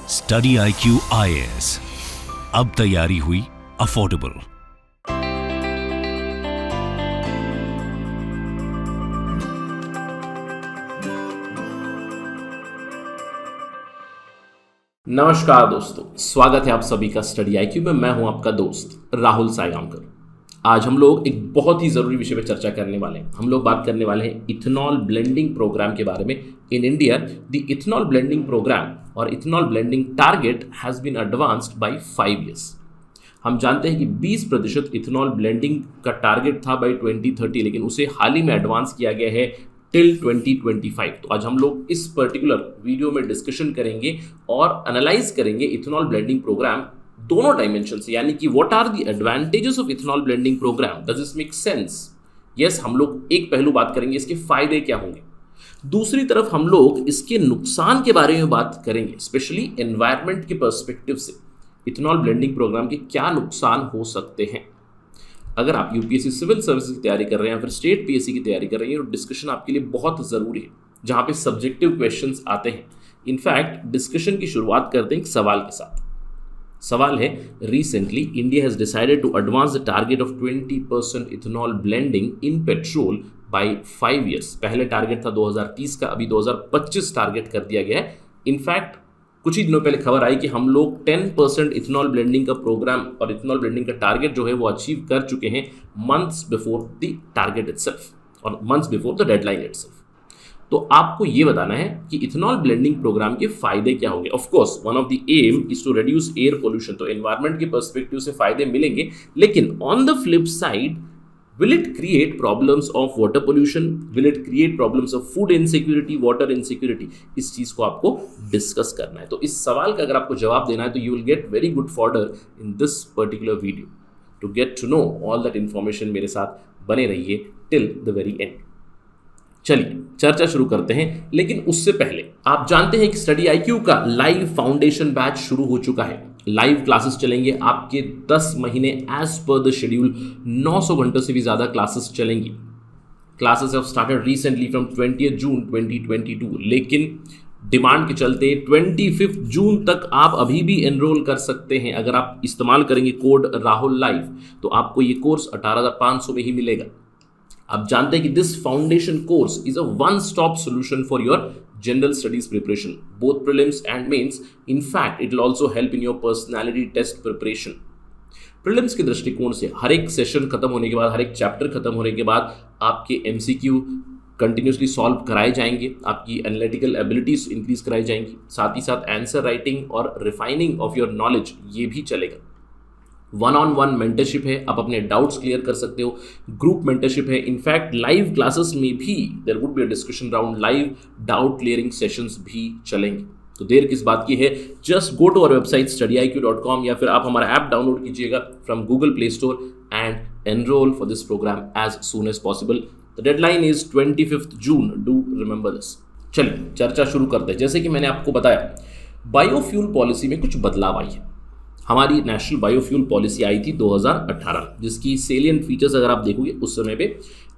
Study IQ IAS, अब तैयारी हुई अफोर्डेबल। नमस्कार दोस्तों, स्वागत है आप सभी का स्टडी IQ में। मैं हूं आपका दोस्त राहुल सायगांवकर। आज हम लोग एक बहुत ही ज़रूरी विषय पर चर्चा करने वाले हैं। हम लोग बात करने वाले हैं इथेनॉल ब्लेंडिंग प्रोग्राम के बारे में। In India the ethanol blending program और ethanol blending target has been advanced by 5 years। हम जानते हैं कि 20% इथेनॉल ब्लेंडिंग का टारगेट था बाय 2030, लेकिन उसे हाल ही में एडवांस किया गया है टिल 2025। तो आज हम लोग इस पर्टिकुलर वीडियो में डिस्कशन करेंगे और एनालाइज करेंगे इथेनॉल ब्लेंडिंग प्रोग्राम दोनों डायमेंशन से, यानी कि what are the advantages of ethanol blending programme, does this make sense. Yes, हम लोग एक पहलू बात करेंगे, इसके फायदे क्या होंगे। दूसरी तरफ हम लोग इसके नुकसान के बारे में बात करेंगे, स्पेशली एनवायरनमेंट के पर्सपेक्टिव से इथेनॉल ब्लेंडिंग प्रोग्राम के क्या नुकसान हो सकते हैं। अगर आप यूपीएससी सिविल सर्विसेज की तैयारी कर रहे हैं या फिर स्टेट पीएससी की तैयारी कर रहे हैं तो डिस्कशन आपके लिए बहुत ज़रूरी है, जहाँ पे सब्जेक्टिव क्वेश्चंस आते हैं। इनफैक्ट डिस्कशन की शुरुआत करते हैं एक सवाल के साथ। सवाल है, recently India has decided to advance the target of 20% ethanol blending in petrol by 5 years। पहले टारगेट था 2030 का, अभी 2025 टारगेट कर दिया गया है। इनफैक्ट कुछ ही दिनों पहले खबर आई कि हम लोग 10% इथेनॉल ब्लेंडिंग का प्रोग्राम और इथेनॉल ब्लेंडिंग का टारगेट जो है वो अचीव कर चुके हैं months before the target itself और months before the deadline itself. तो आपको ये बताना है कि इथेनॉल ब्लेंडिंग प्रोग्राम के फायदे क्या होंगे। Of course one of the aim is to reduce air pollution, तो एनवायरनमेंट के पर्सपेक्टिव से फायदे मिलेंगे, लेकिन on the flip side will it create problems of water pollution, will it create problems of food insecurity, water insecurity? इस चीज़ को आपको डिस्कस करना है। तो इस सवाल का अगर आपको जवाब देना है तो you will get very good fodder in this particular video to get to know all that information। मेरे साथ बने रहिए till the very end। चलिए चर्चा शुरू करते हैं, लेकिन उससे पहले आप जानते हैं कि स्टडी IQ का लाइव फाउंडेशन बैच शुरू हो चुका है। लाइव क्लासेस चलेंगे आपके 10 महीने एज पर द शेड्यूल, 900 घंटों से भी ज़्यादा क्लासेस चलेंगी। Classes have started recently from 20 जून 2022, लेकिन डिमांड के चलते 25 जून तक आप अभी भी एनरोल कर सकते हैं। अगर आप इस्तेमाल करेंगे कोड राहुल लाइव तो आपको ये कोर्स 18,500 में ही मिलेगा। आप जानते हैं कि this foundation course is a one stop solution for your general studies preparation, both prelims and mains. In fact it will also help in your personality test preparation. Prelims के दृष्टिकोण से हर एक सेशन खत्म होने के बाद, हर एक चैप्टर खत्म होने के बाद आपके MCQ कंटिन्यूसली सॉल्व कराए जाएंगे, आपकी एनालिटिकल एबिलिटीज इंक्रीज कराई जाएंगी, साथ ही साथ आंसर राइटिंग और रिफाइनिंग ऑफ योर नॉलेज ये भी चलेगा। 1-on-1 मेंटरशिप है, आप अपने डाउट्स क्लियर कर सकते हो। ग्रुप मेंटरशिप है। इनफैक्ट लाइव क्लासेस में भी there would be a discussion round, live doubt clearing sessions भी चलेंगे। तो देर किस बात की है, just go to our website studyIQ.com या फिर आप हमारा ऐप डाउनलोड कीजिएगा from Google Play Store and enrol for this programme as soon as possible. The deadline is 25 June, do remember this. चलिए चर्चा शुरू करते हैं। जैसे कि मैंने आपको बताया, बायोफ्यूल पॉलिसी में कुछ बदलाव आई है। हमारी नेशनल बायोफ्यूल पॉलिसी आई थी 2018, जिसकी सेलियंट फीचर्स अगर आप देखोगे उस समय पे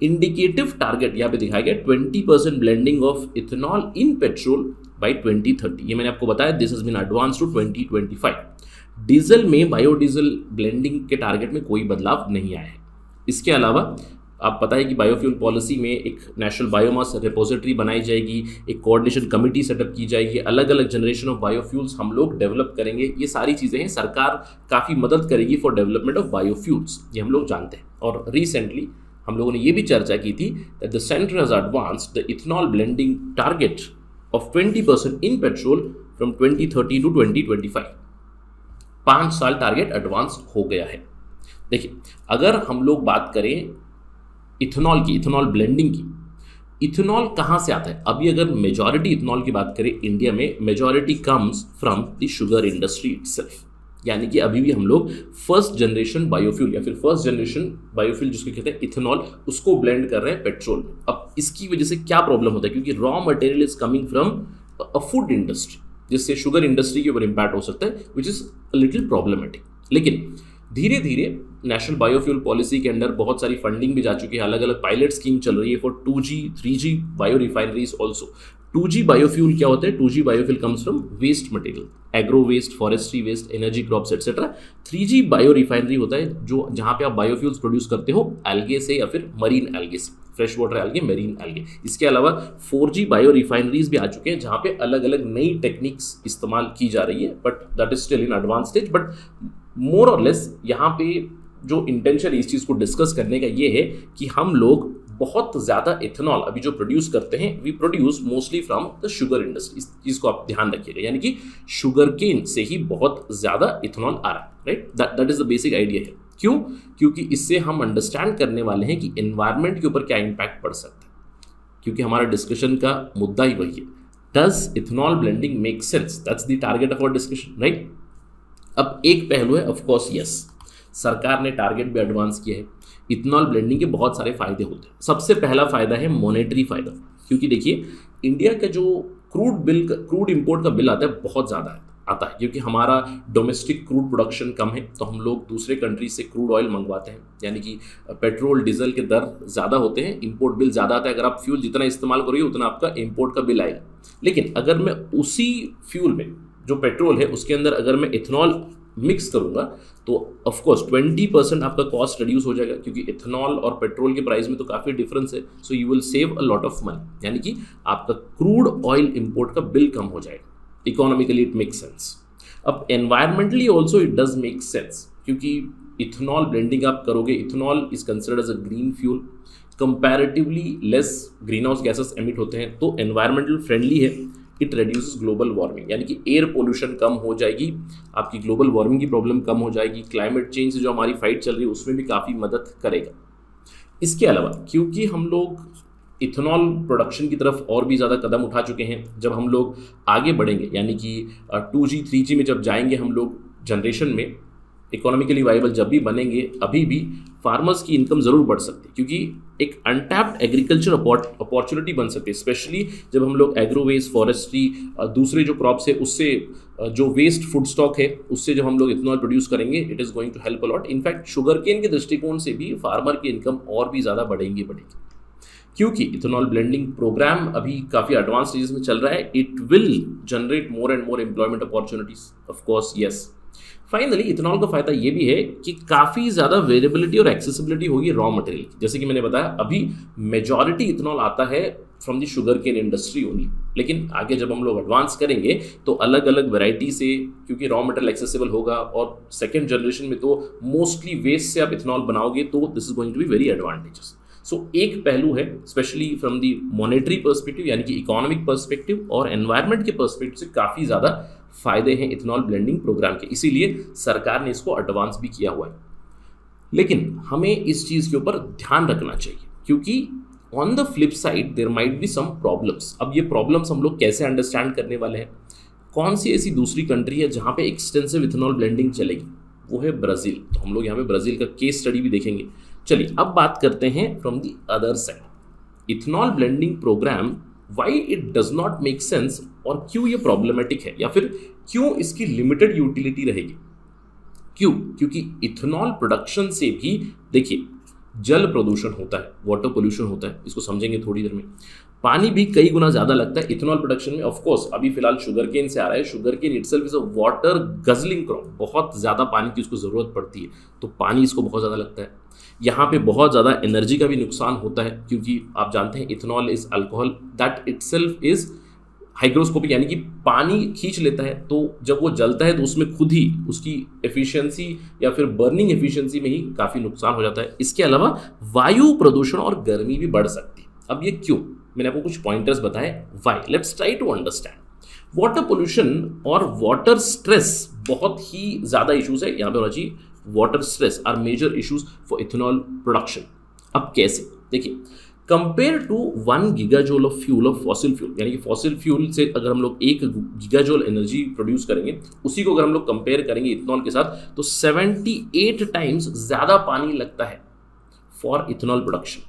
इंडिकेटिव टारगेट यहाँ पे दिखाया गया 20% blending of ethanol in petrol by 2030। ये मैंने आपको बताया, this has been advance to 2025। Diesel में बायोडीजल ब्लेंडिंग के टारगेट में कोई बदलाव नहीं आया है। इसके अलावा आप पता है कि बायोफ्यूल पॉलिसी में एक नेशनल बायोमास रिपोजिटरी बनाई जाएगी, एक कोऑर्डिनेशन कमेटी सेटअप की जाएगी, अलग अलग जनरेशन ऑफ बायोफ्यूल्स हम लोग डेवलप करेंगे। ये सारी चीज़ें हैं, सरकार काफ़ी मदद करेगी फॉर डेवलपमेंट ऑफ बायोफ्यूल्स, ये हम लोग जानते हैं। और रिसेंटली हम लोगों ने ये भी चर्चा की थी that the centre has advanced the ethanol blending target of 20% in petrol from 2030 to 2025। 5 साल टारगेट एडवांस हो गया है। देखिए, अगर हम लोग बात करें इथेनॉल की, इथेनॉल ब्लेंडिंग की, इथेनॉल कहाँ से आता है। अभी अगर मेजॉरिटी इथेनॉल की बात करें इंडिया में, majority comes from the sugar industry itself, यानी कि अभी भी हम लोग फर्स्ट जनरेशन बायोफ्यूल या फिर फर्स्ट जनरेशन बायोफ्यूल जिसको कहते हैं इथेनॉल, उसको ब्लेंड कर रहे हैं पेट्रोल में। अब इसकी वजह से क्या प्रॉब्लम होता है, क्योंकि raw material is coming from a food industry, जिससे शुगर इंडस्ट्री के ऊपर इम्पैक्ट हो सकता है, which is a little problematic. लेकिन धीरे धीरे नेशनल बायोफ्यूल पॉलिसी के अंडर बहुत सारी फंडिंग भी जा चुकी है, अलग अलग पायलट स्कीम चल रही है for 2G 3G bio refineries also. 2G biofuel क्या होता है? 2G biofuel comes from waste material, agro waste, forestry waste, energy crops etcetera. 3G bio refinery होता है जो जहाँ पे आप बायोफ्यूल्स प्रोड्यूस करते हो एल्गे से या फिर मरीन एल्गे से, fresh water algae, marine algae. इसके अलावा 4G बायो रिफाइनरीज भी आ चुके हैं जहाँ पे अलग अलग नई टेक्निक्स इस्तेमाल की जा रही है, but that is still in advance stage. But more और लेस यहाँ पे जो इंटेंशन इस चीज़ को डिस्कस करने का ये है कि हम लोग बहुत ज़्यादा इथेनॉल अभी जो प्रोड्यूस करते हैं, we produce mostly from the sugar industry. इस चीज़ को आप ध्यान रखिएगा, यानी कि शुगर केन से ही बहुत ज़्यादा इथेनॉल आ रहा है, right? That is the basic idea है। क्यों? क्योंकि इससे हम अंडरस्टैंड करने वाले हैं कि एनवायरनमेंट के ऊपर क्या इम्पैक्ट पड़ सकता है, क्योंकि हमारा डिस्कशन का मुद्दा ही वही है। Does ethanol blending make sense? That's the target of our discussion, right? अब एक पहलू है, ऑफ कोर्स यस, सरकार ने टारगेट भी एडवांस किया है। इथेनॉल ब्लेंडिंग के बहुत सारे फायदे होते हैं। सबसे पहला फायदा है मॉनेटरी फायदा, क्योंकि देखिए इंडिया का जो क्रूड इंपोर्ट का बिल आता है बहुत ज़्यादा आता है, क्योंकि हमारा डोमेस्टिक क्रूड प्रोडक्शन कम है, तो हम लोग दूसरे कंट्री से क्रूड ऑयल मंगवाते हैं, यानी कि पेट्रोल डीजल के दर ज़्यादा होते हैं, इंपोर्ट बिल ज़्यादा आता है। अगर आप फ्यूल जितना इस्तेमाल करोगे उतना आपका इंपोर्ट का बिल आएगा। लेकिन अगर मैं उसी फ्यूल में जो पेट्रोल है उसके अंदर अगर मैं इथेनॉल मिक्स करूंगा तो ऑफ कोर्स 20% आपका कॉस्ट रिड्यूस हो जाएगा, क्योंकि इथेनॉल और पेट्रोल के प्राइस में तो काफ़ी डिफरेंस है। So you will save a lot of money, यानी कि आपका क्रूड ऑयल इंपोर्ट का बिल कम हो जाएगा। Economically it make sense. अब environmentally also it does make sense, क्योंकि इथेनॉल ब्लेंडिंग आप करोगे, ethanol is considered as a green fuel, comparatively less green house gases emit होते हैं, तो एनवायरमेंटल फ्रेंडली है। इट रेड्यूसेस ग्लोबल वार्मिंग, यानी कि एयर पोल्यूशन कम हो जाएगी, आपकी ग्लोबल वार्मिंग की प्रॉब्लम कम हो जाएगी, क्लाइमेट चेंज से जो हमारी फाइट चल रही है उसमें भी काफ़ी मदद करेगा। इसके अलावा क्योंकि हम लोग इथेनॉल प्रोडक्शन की तरफ और भी ज़्यादा कदम उठा चुके हैं, जब हम लोग आगे बढ़ेंगे, यानी कि 2G 3G में जब जाएंगे हम लोग जनरेशन में, इकोनॉमिकली वाइबल जब भी बनेंगे, अभी भी फार्मर्स की इनकम ज़रूर बढ़ सकती है, क्योंकि एक अनटैप्ड एग्रीकल्चर अपॉर्चुनिटी बन सकती है, स्पेशली जब हम लोग एग्रोवेस्ट, फॉरेस्ट्री, दूसरे जो क्रॉप्स है उससे जो वेस्ट फूड स्टॉक है उससे जब हम लोग इथेनॉल प्रोड्यूस करेंगे, it is going to help a lot. In fact sugar cane के दृष्टिकोण से भी फार्मर की इनकम और भी ज़्यादा बढ़ेगी, क्योंकि इथेनॉल ब्लेंडिंग प्रोग्राम अभी काफ़ी एडवांस स्टेजेस में चल रहा है। It will generate more and more employment opportunities, of course yes. Finally ethanol का फायदा ये भी है कि काफ़ी ज़्यादा वेरिएबिलिटी और एक्सेसिबिलिटी होगी रॉ मटेरियल की। जैसे कि मैंने बताया, अभी मेजॉरिटी इथेनॉल आता है from the sugar cane industry only, लेकिन आगे जब हम लोग एडवांस करेंगे तो अलग अलग वेराइटी से, क्योंकि रॉ मटेरियल एक्सेसिबल होगा, और सेकेंड जनरेशन में तो मोस्टली वेस्ट से आप इथेनॉल बनाओगे, तो this is going to be very advantages. सो एक पहलू है specially from the monetary perspective, यानी कि इकोनॉमिक पर्सपेक्टिव और एनवायरनमेंट के पर्सपेक्टिव से काफ़ी ज़्यादा फायदे हैं इथेनॉल ब्लेंडिंग प्रोग्राम के, इसीलिए सरकार ने इसको एडवांस भी किया हुआ है। लेकिन हमें इस चीज़ के ऊपर ध्यान रखना चाहिए, क्योंकि on the flip side there might be some problems. अब ये प्रॉब्लम्स हम लोग कैसे अंडरस्टैंड करने वाले हैं? कौन सी ऐसी दूसरी कंट्री है जहाँ पे एक्सटेंसिव इथेनॉल ब्लेंडिंग चलेगी? वो है ब्राज़ील। तो हम लोग यहाँ पे ब्राज़ील का केस स्टडी भी देखेंगे। चलिए अब बात करते हैं from the other side, ethanol blending programme, why it does not make sense, और क्यों ये प्रॉब्लमेटिक है, या फिर क्यों इसकी लिमिटेड यूटिलिटी रहेगी। क्यों? क्योंकि इथेनॉल प्रोडक्शन से भी देखिए जल प्रदूषण होता है, वाटर पोल्यूशन होता है, इसको समझेंगे थोड़ी देर में। पानी भी कई गुना ज़्यादा लगता है इथेनॉल प्रोडक्शन में। ऑफ कोर्स अभी फिलहाल शुगर केन से आ रहा है, sugar cane itself is a water guzzling crop, बहुत ज़्यादा पानी की उसको ज़रूरत पड़ती है, तो पानी इसको बहुत ज़्यादा लगता है। यहाँ पे बहुत ज़्यादा एनर्जी का भी नुकसान होता है, क्योंकि आप जानते हैं ethanol is alcohol that itself is hygroscopic, यानी कि पानी खींच लेता है, तो जब वो जलता है तो उसमें खुद ही उसकी एफिशिएंसी या फिर बर्निंग एफिशिएंसी में ही काफ़ी नुकसान हो जाता है। इसके अलावा वायु प्रदूषण और गर्मी भी बढ़ सकती है। अब ये क्यों? मैंने आपको कुछ पॉइंटर्स बताए, why, let's try to understand. Water pollution और वाटर स्ट्रेस बहुत ही ज़्यादा इशूज़ है, यहाँ पे होना चाहिए water stress are major issues for ethanol production. अब कैसे? देखिए, compare to 1 gigajoule of fuel of fossil fuel, यानी कि फॉसिल फ्यूल से अगर हम लोग 1 गीगाजोल एनर्जी प्रोड्यूस करेंगे, उसी को अगर हम लोग कंपेयर करेंगे इथेनॉल के साथ, तो 78 टाइम्स ज़्यादा पानी लगता है फॉर इथेनॉल प्रोडक्शन।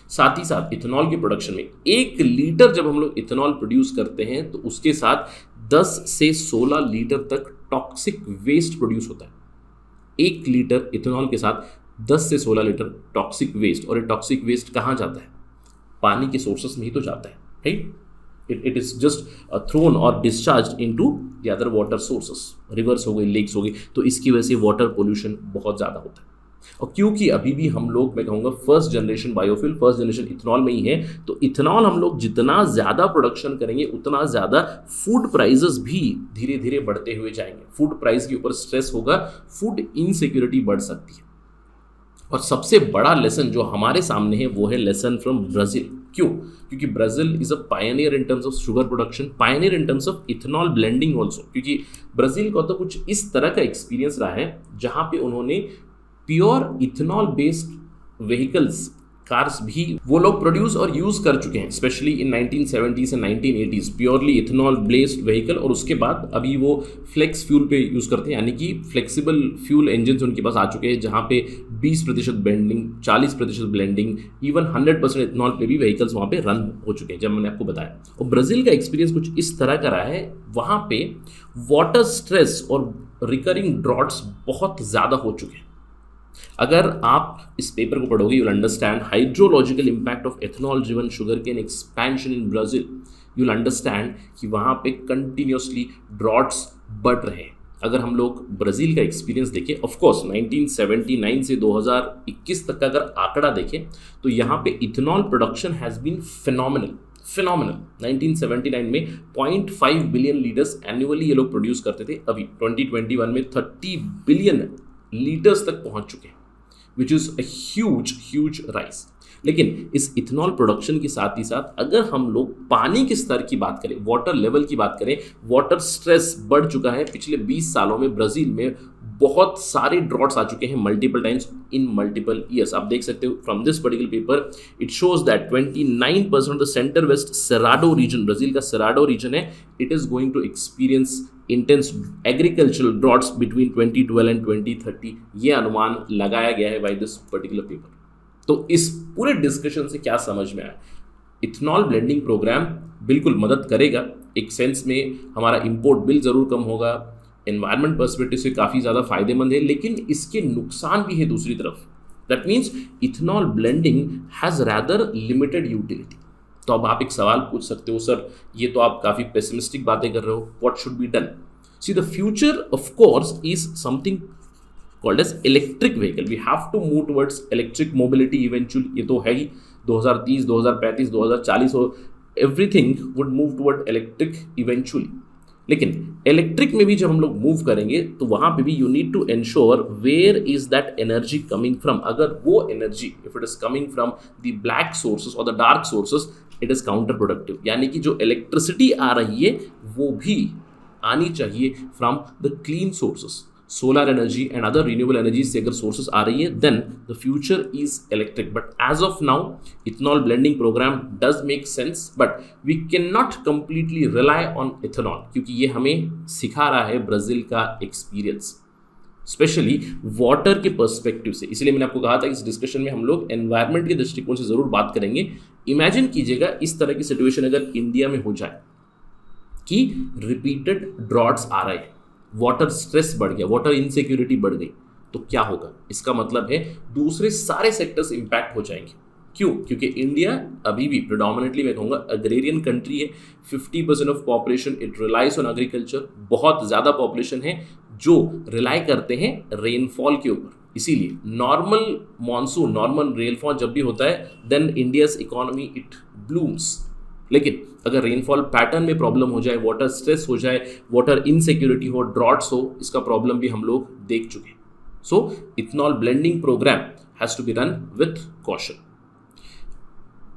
साथ ही साथ इथेनॉल की प्रोडक्शन में 1 लीटर जब हम लोग इथेनॉल प्रोड्यूस करते हैं तो उसके साथ 10 से 16 लीटर तक टॉक्सिक वेस्ट प्रोड्यूस होता है। 1 लीटर इथेनॉल के साथ 10 से 16 लीटर टॉक्सिक वेस्ट, और ये टॉक्सिक वेस्ट कहाँ जाता है? पानी के सोर्सेस में ही तो जाता है, right? It is just thrown और discharge into the other water sources, rivers हो गई, लेक्स हो गई, तो इसकी वजह से वाटर पोल्यूशन बहुत ज़्यादा होता है। और क्योंकि अभी भी हम लोग, मैं कहूँगा, first generation biofuel, first generation ethanol में ही है, तो इथेनॉल हम लोग जितना ज़्यादा प्रोडक्शन करेंगे उतना ज़्यादा फूड प्राइजेस भी धीरे धीरे बढ़ते हुए जाएंगे। फूड प्राइस के ऊपर स्ट्रेस होगा, फूड इनसिक्योरिटी बढ़ सकती है। और सबसे बड़ा लेसन जो हमारे सामने है वो है लेसन फ्रॉम ब्राज़ील। क्यों? क्योंकि Brazil is a Pioneer in terms of sugar production, Pioneer in terms of ethanol blending also. क्योंकि ब्राज़ील का तो कुछ इस तरह का एक्सपीरियंस रहा है जहाँ पे उन्होंने pure ethanol based vehicles, cars भी वो लोग प्रोड्यूस और यूज़ कर चुके हैं, specially in 1970s and 1980s, purely ethanol based vehicle. और उसके बाद अभी वो फ्लेक्स फ्यूल पे यूज़ करते हैं, यानी कि फ्लेक्सिबल फ्यूल इंजन उनके पास आ चुके हैं, जहाँ पे 20% ब्लेंडिंग, 40% ब्लेंडिंग, इवन 100% इथेनॉल पे भी व्हीकल्स वहाँ पे रन हो चुके हैं, जब मैंने आपको बताया। और ब्राज़ील का एक्सपीरियंस कुछ इस तरह का रहा है, वहाँ पे वाटर स्ट्रेस और रिकरिंग ड्रॉट्स बहुत ज़्यादा हो चुके हैं। अगर आप इस पेपर को पढ़ोगे, you'll understand hydrological impact of ethanol driven sugarcane expansion in Brazil. You'll understand कि वहाँ पे continuously droughts बढ़ रहे हैं। अगर हम लोग ब्राज़ील का एक्सपीरियंस देखें, ऑफ कोर्स 1979 से 2021 तक का अगर आंकड़ा देखें, तो यहाँ पे ethanol production has been phenomenal. 1979 में 0.5 बिलियन लीटर्स एनुअली ये लोग प्रोड्यूस करते थे, अभी 2021 में 30 बिलियन लीटर्स तक पहुंच चुके हैं, which is a huge rise. लेकिन इस इथेनॉल प्रोडक्शन के साथ ही साथ अगर हम लोग पानी के स्तर की बात करें, वाटर लेवल की बात करें, वाटर स्ट्रेस बढ़ चुका है। पिछले 20 सालों में ब्राज़ील में बहुत सारे ड्रॉट्स आ चुके हैं, multiple times in multiple years. आप देख सकते हो from this particular paper, it shows that 29% of the centre west Cerrado region, Brazil का सेराडो रीजन है, it is going to experience intense agricultural droughts between 2012 and 2030। ये अनुमान लगाया गया है बाय दिस पर्टिकुलर पेपर। तो इस पूरे डिस्कशन से क्या समझ में आया? इथेनॉल ब्लेंडिंग प्रोग्राम बिल्कुल मदद करेगा, एक सेंस में हमारा इंपोर्ट बिल ज़रूर कम होगा, एनवायरनमेंट पर्सपेक्टिव से काफ़ी ज़्यादा फायदेमंद है, लेकिन इसके नुकसान भी है दूसरी तरफ। That means ethanol blending has rather limited utility. तो अब आप एक सवाल पूछ सकते हो, सर ये तो आप काफ़ी पेसिमिस्टिक बातें कर रहे हो, what should be done? See the future of course is something called as electric vehicle. We have to move towards electric mobility eventually. ये तो है ही 2030, 2035, 2040 हो, everything would move toward electric eventually. लेकिन इलेक्ट्रिक में भी जब हम लोग मूव करेंगे तो वहाँ पे भी you need to ensure where is that energy coming from. अगर वो energy if it is coming from the black sources और the dark sources, it is counterproductive. यानी कि जो इलेक्ट्रिसिटी आ रही है वो भी आनी चाहिए from the clean sources, solar energy and other renewable energies से अगर सोर्सेस आ रही है, then the future is electric. But as of now ethanol blending programme does make sense, but we can not completely rely on ethanol, क्योंकि ये हमें सिखा रहा है ब्राज़ील का एक्सपीरियंस, स्पेशली वाटर के पर्सपेक्टिव से। इसलिए मैंने आपको कहा था इस डिस्कशन में हम लोग एनवायरनमेंट के दृष्टिकोण से ज़रूर बात करेंगे। इमेजिन कीजिएगा इस तरह की सिचुएशन अगर इंडिया में हो जाए कि रिपीटेड ड्रॉट्स आ रहे हैं, वाटर स्ट्रेस बढ़ गया, वाटर इनसिक्योरिटी बढ़ गई, तो क्या होगा? इसका मतलब है दूसरे सारे सेक्टर्स इंपैक्ट हो जाएंगे। क्यों? क्योंकि इंडिया अभी भी प्रेडोमिनेटली मैं कहूँगा अग्रेरियन कंट्री है। 50% of population it relies on agriculture. बहुत ज़्यादा पॉपुलेशन है जो रिलाई करते हैं रेनफॉल के ऊपर। इसीलिए नॉर्मल मॉनसून, नॉर्मल रेनफॉल जब भी होता है, then India's economy it blooms. लेकिन अगर रेनफॉल पैटर्न में प्रॉब्लम हो जाए, वाटर स्ट्रेस हो जाए, वाटर इनसिक्योरिटी हो, ड्रॉट्स हो, इसका प्रॉब्लम भी हम लोग देख चुके हैं। So ethanol blending program has to be run with caution.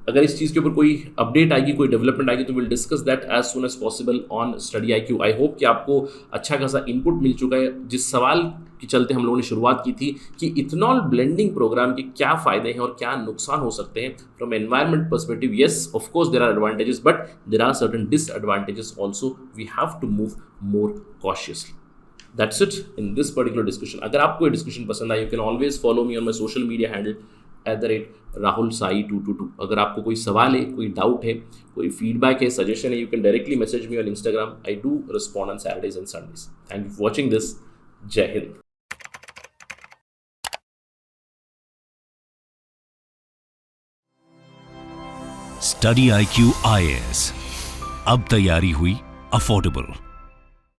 अगर इस चीज़ के ऊपर कोई अपडेट आएगी, कोई डेवलपमेंट आएगी, तो will discuss that as soon as possible on study IQ। I hope कि आपको अच्छा खासा इनपुट मिल चुका है। जिस सवाल के चलते हम लोगों ने शुरुआत की थी कि इथेनॉल ब्लेंडिंग प्रोग्राम के क्या फ़ायदे हैं और क्या नुकसान हो सकते हैं from environment perspective, yes of course there are advantages, but there are certain disadvantages also. We have to move more cautiously. That's it in this particular discussion. अगर आपको ये डिस्कशन पसंद आए, you can always follow me on my social media handle @RahulSai222। अगर आपको कोई सवाल है, कोई डाउट है, कोई फीडबैक है, सजेशन है, you can directly message me on Instagram. I do respond on Saturdays and Sundays। Thank you for watching this. जय हिंद। स्टडी IQ IAS, अब तैयारी हुई अफोर्डेबल।